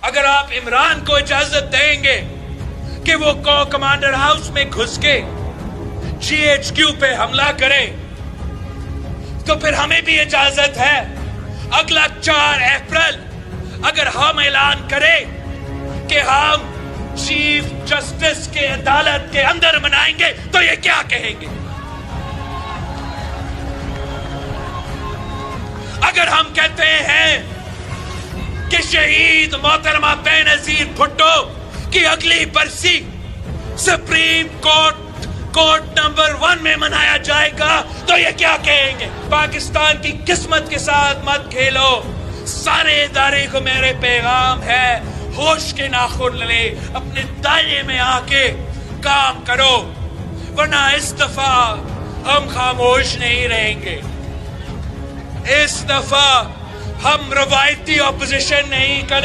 اگر آپ عمران کو اجازت دیں گے کہ وہ کمانڈر ہاؤس میں گھس کے جی ایچ کیو پہ حملہ کرے تو پھر ہمیں بھی اجازت ہے اگلا 4 اپریل اگر ہم اعلان کریں کہ ہم چیف جسٹس کے عدالت کے اندر منائیں گے تو یہ کیا کہیں گے؟ اگر ہم کہتے ہیں کہ شہید محترمہ بے نظیر بھٹو کی اگلی برسی سپریم کورٹ نمبر 1 میں منایا جائے گا تو یہ کیا کہیں گے؟ پاکستان کی قسمت کے ساتھ مت کھیلو. سارے ادارے کو میرے پیغام ہے، ہوش کے ناخن لے، اپنے دائرے میں آ کے کام کرو، ورنہ اس دفعہ ہم خاموش نہیں رہیں گے. اس دفعہ ہم روایتی اپوزیشن نہیں کریں.